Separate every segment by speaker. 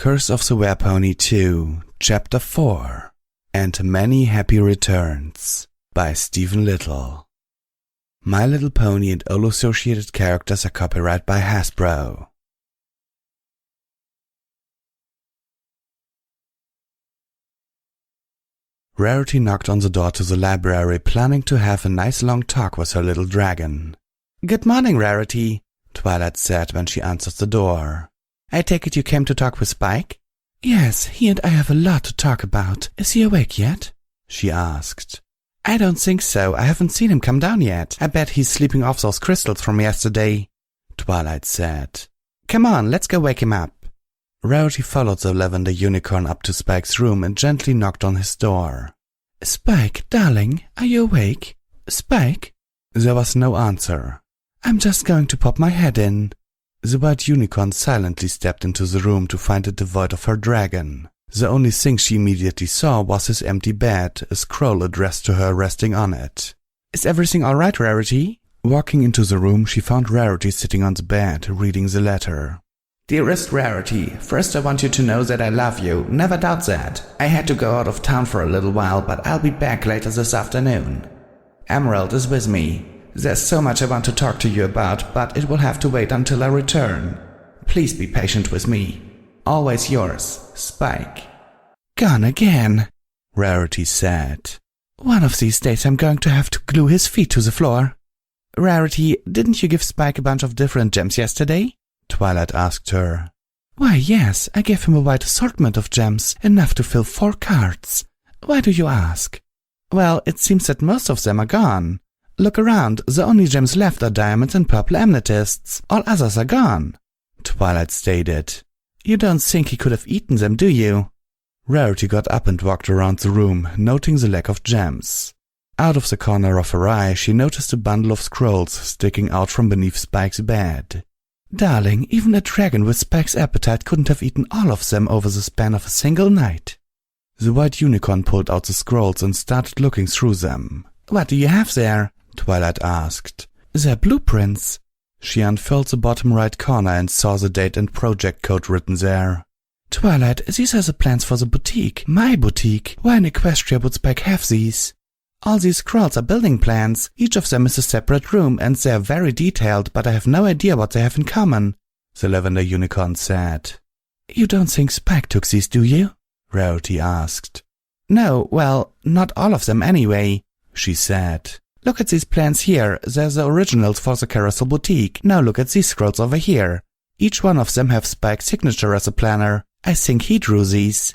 Speaker 1: Curse of the Werepony 2, Chapter 4, and Many Happy Returns, by Stephen Little. My Little Pony and all associated characters are copyright by Hasbro. Rarity knocked on the door to the library, planning to have a nice long talk with her little dragon. "Good morning, Rarity," Twilight said when she answered the door. "I take it you came to talk with Spike?" "Yes, he and I have a lot to talk about. Is he awake yet?" she asked. "I don't think so. I haven't seen him come down yet. I bet he's sleeping off those crystals from yesterday," Twilight said. "Come on, let's go wake him up." Rarity followed the lavender unicorn up to Spike's room and gently knocked on his door. "Spike, darling, are you awake? Spike?" There was no answer. "I'm just going to pop my head in." The white unicorn silently stepped into the room to find it devoid of her dragon. The only thing she immediately saw was his empty bed, a scroll addressed to her resting on it. "Is everything all right, Rarity?" Walking into the room, she found Rarity sitting on the bed, reading the letter. "Dearest Rarity, first I want you to know that I love you, never doubt that. I had to go out of town for a little while, but I'll be back later this afternoon. Emerald is with me. There's so much I want to talk to you about, but it will have to wait until I return. Please be patient with me. Always yours, Spike." "Gone again," Rarity said. "One of these days I'm going to have to glue his feet to the floor." "Rarity, didn't you give Spike a bunch of different gems yesterday?" Twilight asked her. "Why, yes, I gave him a wide assortment of gems, enough to fill 4 carts. Why do you ask?" "Well, it seems that most of them are gone. Look around, the only gems left are diamonds and purple amethysts. All others are gone," Twilight stated. "You don't think he could have eaten them, do you?" Rarity got up and walked around the room, noting the lack of gems. Out of the corner of her eye, she noticed a bundle of scrolls sticking out from beneath Spike's bed. "Darling, even a dragon with Spike's appetite couldn't have eaten all of them over the span of a single night." The white unicorn pulled out the scrolls and started looking through them. "What do you have there?" Twilight asked. "They're blueprints." She unfurled the bottom right corner and saw the date and project code written there. "Twilight, these are the plans for the boutique. My boutique. Why in Equestria would Spike have these? All these scrolls are building plans. Each of them is a separate room, and they are very detailed, but I have no idea what they have in common," the lavender unicorn said. "You don't think Spike took these, do you?" Rarity asked. "No, well, not all of them anyway," she said. "Look at these plans here. They're the originals for the Carousel Boutique. Now look at these scrolls over here. Each one of them have Spike's signature as a planner. I think he drew these."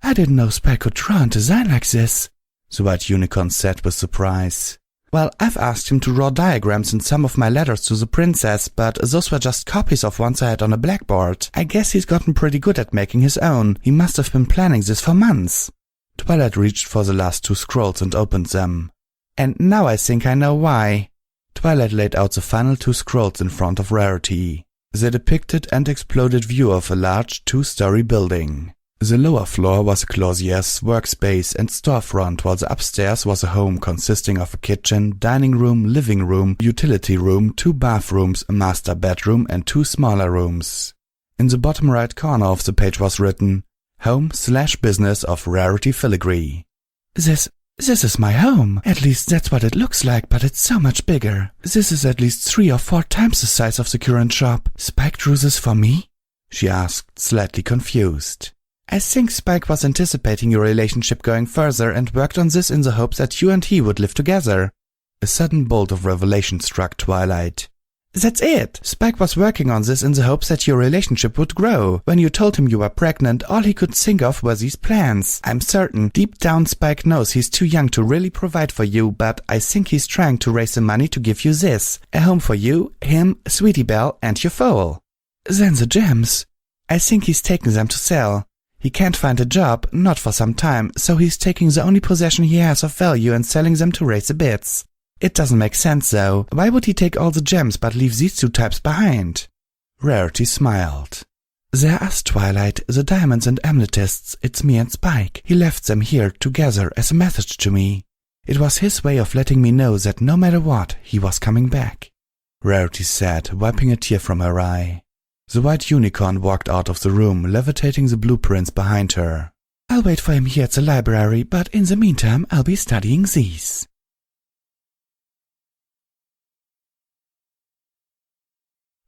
Speaker 1: "I didn't know Spike could draw and design like this," the white unicorn said with surprise. "Well, I've asked him to draw diagrams in some of my letters to the princess, but those were just copies of ones I had on a blackboard. I guess he's gotten pretty good at making his own. He must have been planning this for months." Twilight reached for the last 2 scrolls and opened them. "And now I think I know why." Twilight laid out the final 2 scrolls in front of Rarity. They depicted an exploded view of a large 2-story building. The lower floor was a clothier's workspace and storefront, while the upstairs was a home consisting of a kitchen, dining room, living room, utility room, 2 bathrooms, a master bedroom, and 2 smaller rooms. In the bottom right corner of the page was written, "Home/business of Rarity Filigree." This is my home. At least that's what it looks like, but it's so much bigger. This is at least 3 or 4 times the size of the current shop. Spike drew this for me?" she asked, slightly confused. "I think Spike was anticipating your relationship going further and worked on this in the hope that you and he would live together." A sudden bolt of revelation struck Twilight. "That's it! Spike was working on this in the hopes that your relationship would grow. When you told him you were pregnant, all he could think of were these plans. I'm certain, deep down Spike knows he's too young to really provide for you, but I think he's trying to raise the money to give you this. A home for you, him, Sweetie Belle, and your foal." "Then the gems?" "I think he's taking them to sell. He can't find a job, not for some time, so he's taking the only possession he has of value and selling them to raise the bids. It doesn't make sense, though. Why would he take all the gems but leave these 2 types behind?" Rarity smiled. "They're us, Twilight, the diamonds and amethysts. It's me and Spike. He left them here together as a message to me. It was his way of letting me know that no matter what, he was coming back," Rarity said, wiping a tear from her eye. The white unicorn walked out of the room, levitating the blueprints behind her. I'll wait for him here at the library, but in the meantime I'll be studying these.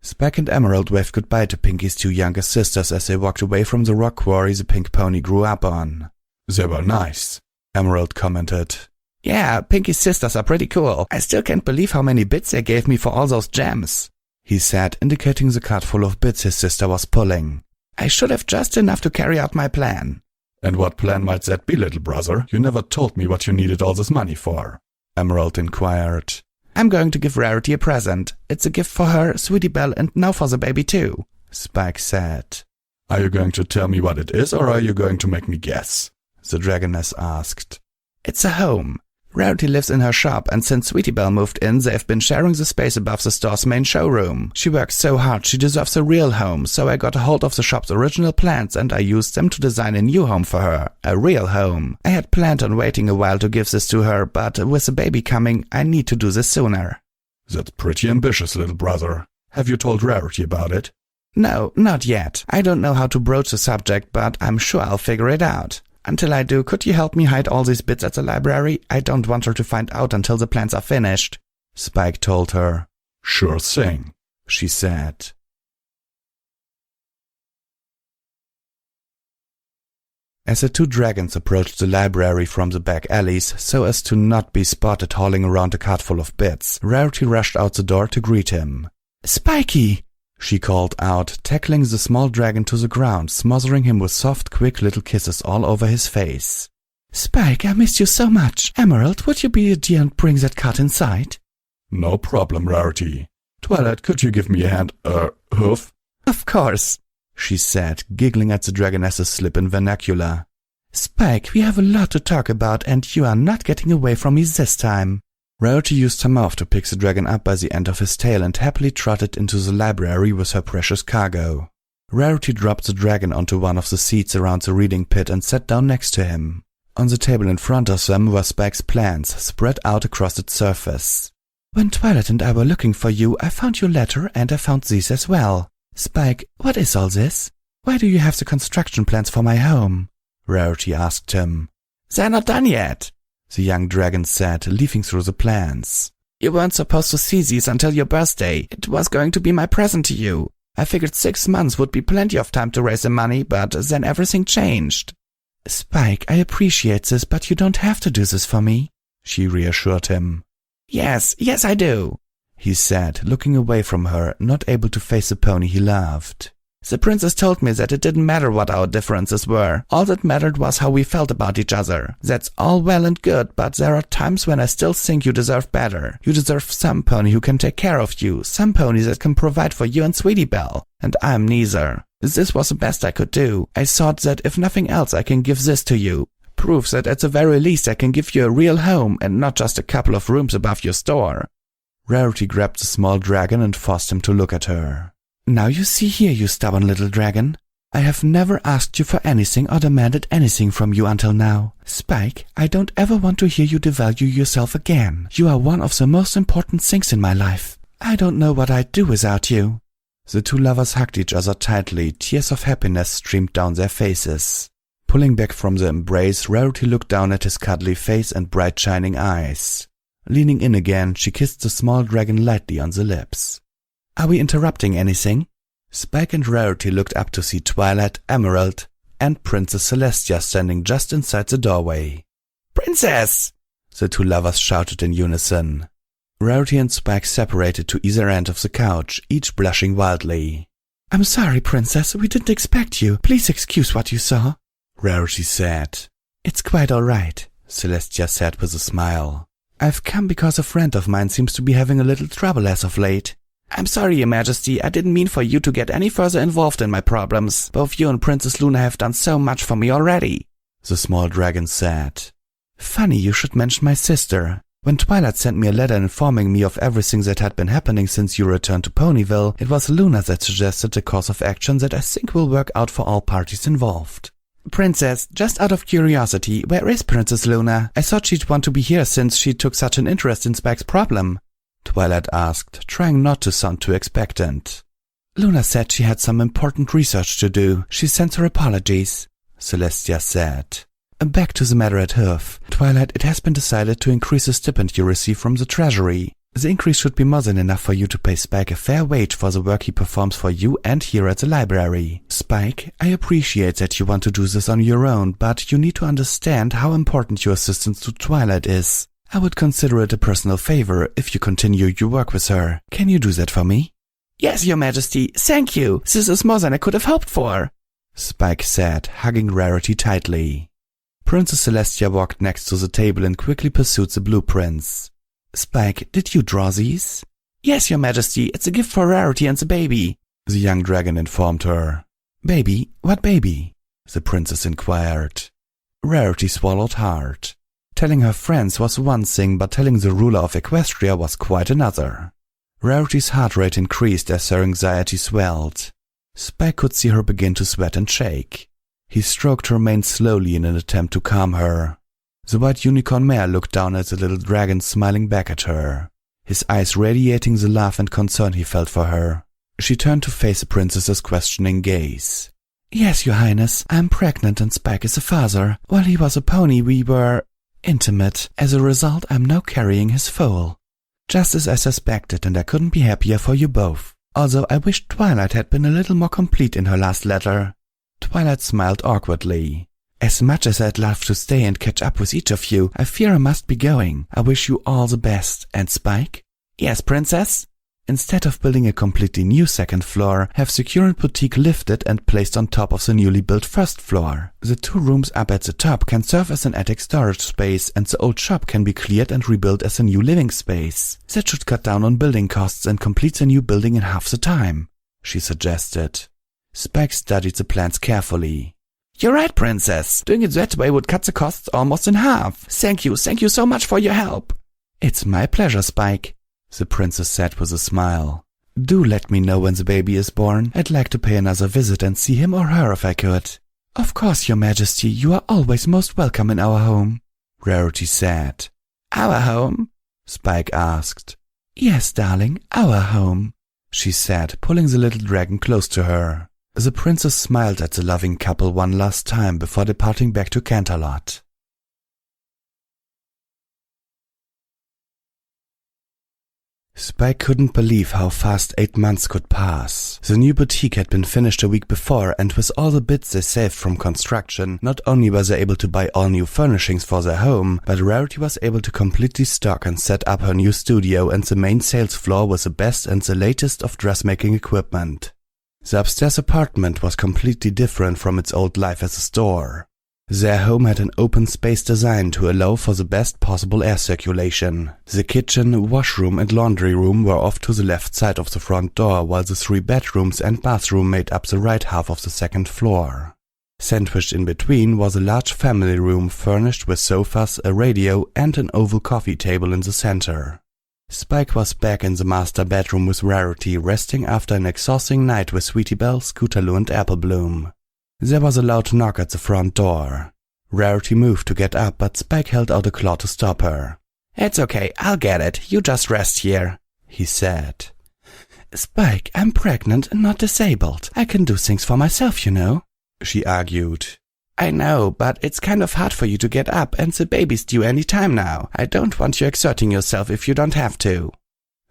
Speaker 1: Spike and Emerald waved goodbye to Pinky's two younger sisters as they walked away from the rock quarry the pink pony grew up on. They were nice, Emerald commented. Yeah, Pinky's sisters are pretty cool. I still can't believe how many bits they gave me for all those gems, he said, indicating the cart full of bits his sister was pulling. I should have just enough to carry out my plan. And what plan might that be, little brother? You never told me what you needed all this money for, Emerald inquired. I'm going to give Rarity a present. It's a gift for her, Sweetie Belle, and now for the baby too, Spike said. Are you going to tell me what it is, or are you going to make me guess? The Dragoness asked. It's a home. Rarity lives in her shop, and since Sweetie Belle moved in, they've been sharing the space above the store's main showroom. She works so hard, she deserves a real home, so I got a hold of the shop's original plans and I used them to design a new home for her. A real home. I had planned on waiting a while to give this to her, but with the baby coming, I need to do this sooner. That's pretty ambitious, little brother. Have you told Rarity about it? No, not yet. I don't know how to broach the subject, but I'm sure I'll figure it out. Until I do, could you help me hide all these bits at the library? I don't want her to find out until the plans are finished, Spike told her. Sure thing, she said. As the two dragons approached the library from the back alleys, so as to not be spotted hauling around a cart full of bits, Rarity rushed out the door to greet him. Spiky! She called out, tackling the small dragon to the ground, smothering him with soft, quick little kisses all over his face. Spike, I missed you so much. Emerald, would you be a dear and bring that cart inside? No problem, Rarity. Twilight, could you give me a hand, hoof? Of course, she said, giggling at the Dragoness's slip in vernacular. Spike, we have a lot to talk about, and you are not getting away from me this time. Rarity used her mouth to pick the dragon up by the end of his tail and happily trotted into the library with her precious cargo. Rarity dropped the dragon onto one of the seats around the reading pit and sat down next to him. On the table in front of them were Spike's plans, spread out across its surface. When Twilight and I were looking for you, I found your letter and I found these as well. Spike, what is all this? Why do you have the construction plans for my home? Rarity asked him. They're not done yet, the young dragon said, leafing through the plans. You weren't supposed to see these until your birthday. It was going to be my present to you. I figured 6 months would be plenty of time to raise the money, but then everything changed. Spike, I appreciate this, but you don't have to do this for me, she reassured him. Yes, I do, he said, looking away from her, not able to face the pony he loved. The princess told me that it didn't matter what our differences were. All that mattered was how we felt about each other. That's all well and good, but there are times when I still think you deserve better. You deserve some pony who can take care of you, some pony that can provide for you and Sweetie Belle. And I'm neither. This was the best I could do. I thought that if nothing else I can give this to you. Proof that at the very least I can give you a real home and not just a couple of rooms above your store. Rarity grabbed the small dragon and forced him to look at her. Now you see here, you stubborn little dragon. I have never asked you for anything or demanded anything from you until now. Spike, I don't ever want to hear you devalue yourself again. You are one of the most important things in my life. I don't know what I'd do without you. The two lovers hugged each other tightly. Tears of happiness streamed down their faces. Pulling back from the embrace, Rarity looked down at his cuddly face and bright shining eyes. Leaning in again, she kissed the small dragon lightly on the lips. Are we interrupting anything? Spike and Rarity looked up to see Twilight, Emerald, and Princess Celestia standing just inside the doorway. Princess! The two lovers shouted in unison. Rarity and Spike separated to either end of the couch, each blushing wildly. I'm sorry, Princess, we didn't expect you. Please excuse what you saw, Rarity said. It's quite all right, Celestia said with a smile. I've come because a friend of mine seems to be having a little trouble as of late. I'm sorry, Your Majesty, I didn't mean for you to get any further involved in my problems. Both you and Princess Luna have done so much for me already, the small dragon said. Funny you should mention my sister. When Twilight sent me a letter informing me of everything that had been happening since you returned to Ponyville, it was Luna that suggested a course of action that I think will work out for all parties involved. Princess, just out of curiosity, where is Princess Luna? I thought she'd want to be here since she took such an interest in Spike's problem, Twilight asked, trying not to sound too expectant. Luna said she had some important research to do. She sent her apologies, Celestia said. Back to the matter at Hoof. Twilight, it has been decided to increase the stipend you receive from the Treasury. The increase should be more than enough for you to pay Spike a fair wage for the work he performs for you and here at the library. Spike, I appreciate that you want to do this on your own, but you need to understand how important your assistance to Twilight is. I would consider it a personal favor if you continue your work with her. Can you do that for me?
Speaker 2: Yes, Your Majesty, thank you. This is more than I could have hoped for,
Speaker 1: Spike said, hugging Rarity tightly. Princess Celestia walked next to the table and quickly pursued the blueprints. Spike, did you draw these?
Speaker 2: Yes, Your Majesty, it's a gift for Rarity and the baby,
Speaker 1: the young dragon informed her. Baby? What baby? The princess inquired. Rarity swallowed hard. Telling her friends was one thing, but telling the ruler of Equestria was quite another. Rarity's heart rate increased as her anxiety swelled. Spike could see her begin to sweat and shake. He stroked her mane slowly in an attempt to calm her. The white unicorn mare looked down at the little dragon smiling back at her, his eyes radiating the love and concern he felt for her. She turned to face the princess's questioning gaze. Yes, Your Highness, I'm pregnant and Spike is a father. While he was a pony, we were intimate. As a result, I'm now carrying his foal. Just as I suspected, and I couldn't be happier for you both. Although I wish Twilight had been a little more complete in her last letter. Twilight smiled awkwardly. As much as I'd love to stay and catch up with each of you, I fear I must be going. I wish you all the best. And Spike?
Speaker 2: Yes, Princess?
Speaker 1: Instead of building a completely new second floor, have the current boutique lifted and placed on top of the newly built first floor. The 2 rooms up at the top can serve as an attic storage space, and the old shop can be cleared and rebuilt as a new living space. That should cut down on building costs and complete the new building in half the time, she suggested. Spike studied the plans carefully.
Speaker 2: You're right, Princess. Doing it that way would cut the costs almost in half. Thank you so much for your help.
Speaker 1: It's my pleasure, Spike, the princess said with a smile. Do let me know when the baby is born. I'd like to pay another visit and see him or her if I could. Of course, Your Majesty, you are always most welcome in our home, Rarity said.
Speaker 2: Our home?
Speaker 1: Spike asked. Yes, darling, our home, she said, pulling the little dragon close to her. The princess smiled at the loving couple one last time before departing back to Canterlot. Spike couldn't believe how fast 8 months could pass. The new boutique had been finished a week before, and with all the bits they saved from construction, not only were they able to buy all new furnishings for their home, but Rarity was able to completely stock and set up her new studio and the main sales floor with the best and the latest of dressmaking equipment. The upstairs apartment was completely different from its old life as a store. Their home had an open space design to allow for the best possible air circulation. The kitchen, washroom and laundry room were off to the left side of the front door, while the 3 bedrooms and bathroom made up the right half of the second floor. Sandwiched in between was a large family room furnished with sofas, a radio and an oval coffee table in the center. Spike was back in the master bedroom with Rarity, resting after an exhausting night with Sweetie Belle, Scootaloo and Applebloom. There was a loud knock at the front door. Rarity moved to get up, but Spike held out a claw to stop her.
Speaker 2: It's okay, I'll get it. You just rest here,
Speaker 1: he said. Spike, I'm pregnant and not disabled. I can do things for myself, you know, she argued.
Speaker 2: I know, but it's kind of hard for you to get up, and the baby's due any time now. I don't want you exerting yourself if you don't have to.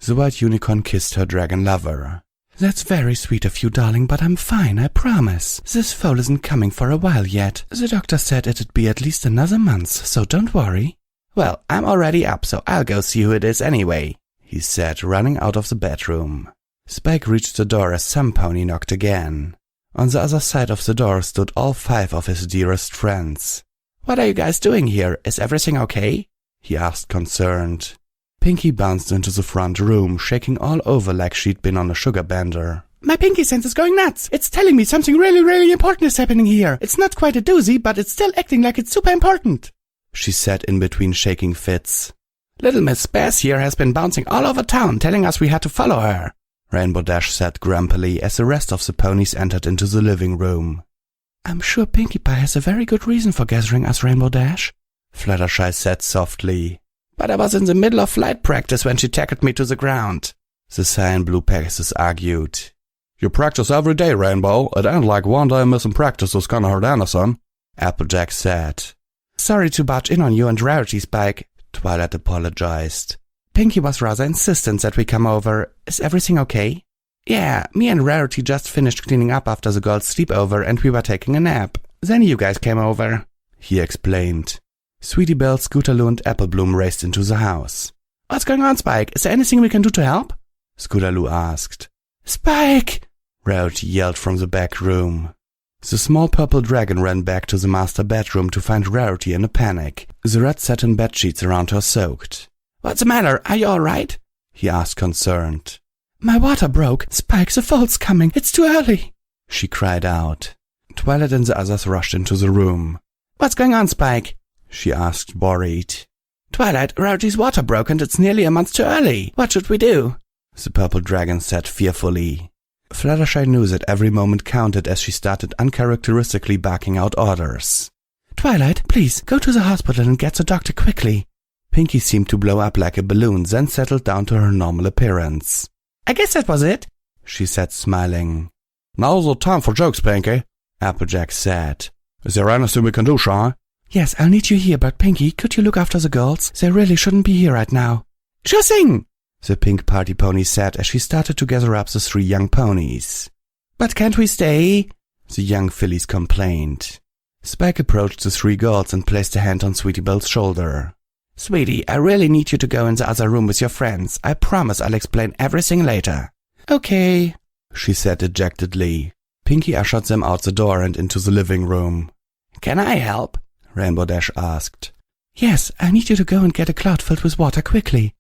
Speaker 1: The white unicorn kissed her dragon lover. That's very sweet of you, darling, but I'm fine, I promise. This foal isn't coming for a while yet. The doctor said it'd be at least another month, so don't worry.
Speaker 2: Well, I'm already up, so I'll go see who it is anyway,
Speaker 1: he said, running out of the bedroom. Spike reached the door as some pony knocked again. On the other side of the door stood all 5 of his dearest friends.
Speaker 2: What are you guys doing here? Is everything okay?
Speaker 1: He asked, concerned. Pinky bounced into the front room, shaking all over like she'd been on a sugar bender.
Speaker 2: My pinky sense is going nuts. It's telling me something really important is happening here. It's not quite a doozy, but it's still acting like it's super important,
Speaker 1: she said in between shaking fits.
Speaker 2: Little Miss Bears here has been bouncing all over town, telling us we had to follow her,
Speaker 1: Rainbow Dash said grumpily as the rest of the ponies entered into the living room. I'm sure Pinkie Pie has a very good reason for gathering us, Rainbow Dash, Fluttershy said softly.
Speaker 2: But I was in the middle of flight practice when she tackled me to the ground,
Speaker 1: the Cyan Blue Pegasus argued. You practice every day, Rainbow. It ain't like one day missing practice is gonna hurt anything, Applejack said.
Speaker 2: Sorry to barge in on you and Rarity, Spike, Twilight apologized. Pinkie was rather insistent that we come over. Is everything okay? Yeah, me and Rarity just finished cleaning up after the girls' sleepover and we were taking a nap. Then you guys came over, he explained. Sweetie Belle, Scootaloo, and Applebloom raced into the house. What's going on, Spike? Is there anything we can do to help? Scootaloo asked. Spike! Rarity yelled from the back room. The small purple dragon ran back to the master bedroom to find Rarity in a panic. The red satin bedsheets around her soaked. What's the matter? Are you all right? He asked, concerned. My water broke. Spike, the fall's coming. It's too early, she cried out. Twilight and the others rushed into the room. What's going on, Spike? She asked, worried. Twilight, Rarity's water broke and it's nearly a month too early. What should we do? The purple dragon said fearfully. Fluttershy knew that every moment counted as she started uncharacteristically barking out orders. Twilight, please, go to the hospital and get the doctor quickly. Pinkie seemed to blow up like a balloon, then settled down to her normal appearance. I guess that was it, she said, smiling. Now's the time for jokes, Pinkie, Applejack said. Is there anything we can do, Shy? Yes, I'll need you here, but Pinkie, could you look after the girls? They really shouldn't be here right now. Sure thing, the pink party pony said as she started to gather up the 3 young ponies. But can't we stay? The young fillies complained. Spike approached the 3 girls and placed a hand on Sweetie Belle's shoulder. Sweetie, I really need you to go in the other room with your friends. I promise I'll explain everything later. Okay, she said dejectedly. Pinkie ushered them out the door and into the living room. Can I help? Rainbow Dash asked. Yes, I need you to go and get a cloud filled with water quickly.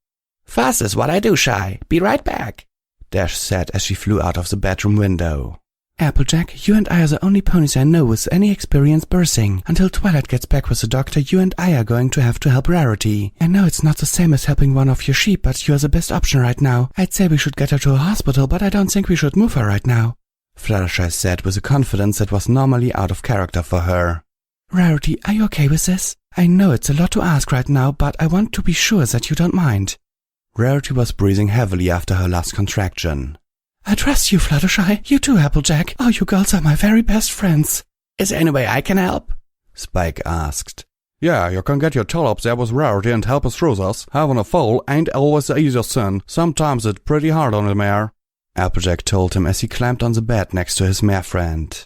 Speaker 2: Fast is what I do, Shy. Be right back, Dash said as she flew out of the bedroom window. Applejack, you and I are the only ponies I know with any experience birthing. Until Twilight gets back with the doctor, you and I are going to have to help Rarity. I know it's not the same as helping one of your sheep, but you're the best option right now. I'd say we should get her to a hospital, but I don't think we should move her right now, Fluttershy said with a confidence that was normally out of character for her. Rarity, are you okay with this? I know it's a lot to ask right now, but I want to be sure that you don't mind. Rarity was breathing heavily after her last contraction. I trust you, Fluttershy. You too, Applejack. Oh, you girls are my very best friends. Is there any way I can help? Spike asked. Yeah, you can get your tail up there with Rarity and help us through this. Having a foal ain't always the easiest thing. Sometimes it's pretty hard on the mare, Applejack told him as he climbed on the bed next to his mare friend.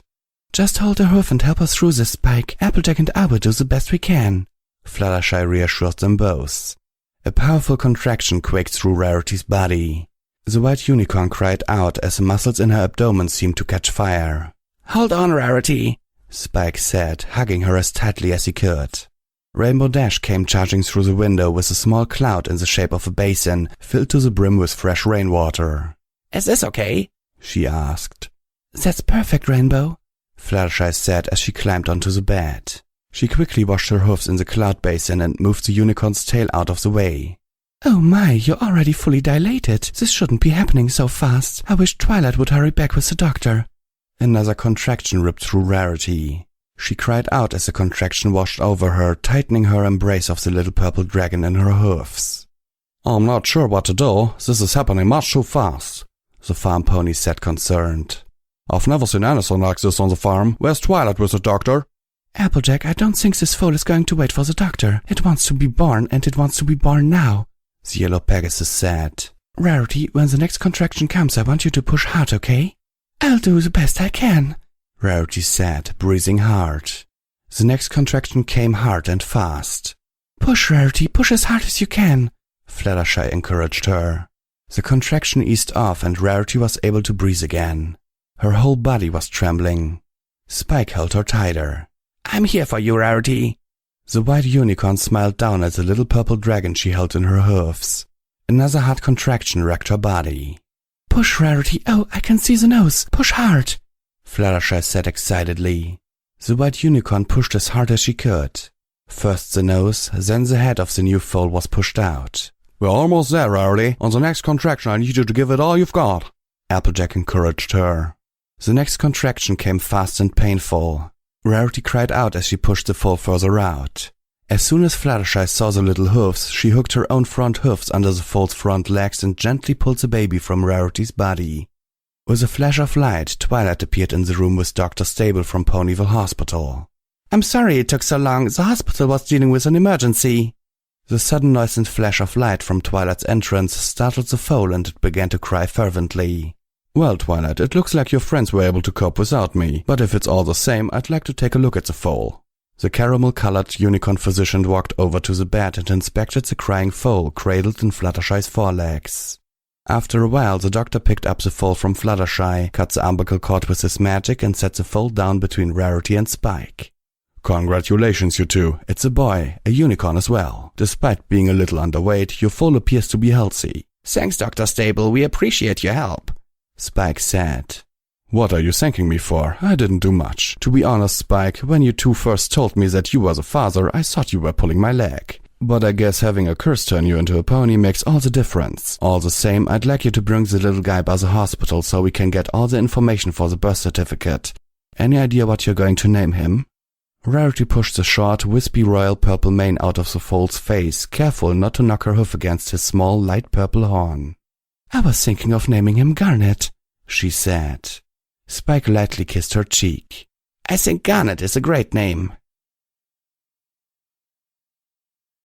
Speaker 2: Just hold her hoof and help us through this, Spike. Applejack and I will do the best we can, Fluttershy reassured them both. A powerful contraction quaked through Rarity's body. The white unicorn cried out as the muscles in her abdomen seemed to catch fire. Hold on, Rarity, Spike said, hugging her as tightly as he could. Rainbow Dash came charging through the window with a small cloud in the shape of a basin filled to the brim with fresh rainwater. Is this okay? She asked. That's perfect, Rainbow, Fluttershy said as she climbed onto the bed. She quickly washed her hoofs in the cloud basin and moved the unicorn's tail out of the way. Oh my, you're already fully dilated. This shouldn't be happening so fast. I wish Twilight would hurry back with the doctor. Another contraction ripped through Rarity. She cried out as the contraction washed over her, tightening her embrace of the little purple dragon in her hoofs. I'm not sure what to do. This is happening much too fast, the farm pony said, concerned. I've never seen anything like this on the farm. Where's Twilight with the doctor? Applejack, I don't think this foal is going to wait for the doctor. It wants to be born, and it wants to be born now, the yellow Pegasus said. Rarity, when the next contraction comes, I want you to push hard, okay? I'll do the best I can, Rarity said, breathing hard. The next contraction came hard and fast. Push, Rarity, push as hard as you can, Fluttershy encouraged her. The contraction eased off and Rarity was able to breathe again. Her whole body was trembling. Spike held her tighter. I'm here for you, Rarity. The white unicorn smiled down at the little purple dragon she held in her hoofs. Another hard contraction wrecked her body. Push, Rarity. Oh, I can see the nose. Push hard, Fluttershy said excitedly. The white unicorn pushed as hard as she could. First the nose, then the head of the new foal was pushed out. We're almost there, Rarity. On the next contraction I need you to give it all you've got, Applejack encouraged her. The next contraction came fast and painful. Rarity cried out as she pushed the foal further out. As soon as Fluttershy saw the little hoofs, she hooked her own front hoofs under the foal's front legs and gently pulled the baby from Rarity's body.
Speaker 1: With a flash of light, Twilight appeared in the room with Dr. Stable from Pony&Wolf Hospital.
Speaker 2: I'm sorry it took so long. The hospital was dealing with an emergency.
Speaker 1: The sudden noise and flash of light from Twilight's entrance startled the foal, and it began to cry fervently. Well, Twilight, it looks like your friends were able to cope without me, but if it's all the same, I'd like to take a look at the foal. The caramel-colored unicorn physician walked over to the bed and inspected the crying foal cradled in Fluttershy's forelegs. After a while, the doctor picked up the foal from Fluttershy, cut the umbilical cord with his magic, and set the foal down between Rarity and Spike. Congratulations, you two. It's a boy, a unicorn as well. Despite being a little underweight, your foal appears to be healthy.
Speaker 2: Thanks, Dr. Stable. We appreciate your help,
Speaker 1: Spike said. What are you thanking me for? I didn't do much. To be honest, Spike, when you two first told me that you were the father, I thought you were pulling my leg. But I guess having a curse turn you into a pony makes all the difference. All the same, I'd like you to bring the little guy by the hospital so we can get all the information for the birth certificate. Any idea what you're going to name him? Rarity pushed the short, wispy royal purple mane out of the foal's face, careful not to knock her hoof against his small, light purple horn.
Speaker 2: I was thinking of naming him Garnet,
Speaker 1: she said. Spike lightly kissed her cheek.
Speaker 2: I think Garnet is a great name.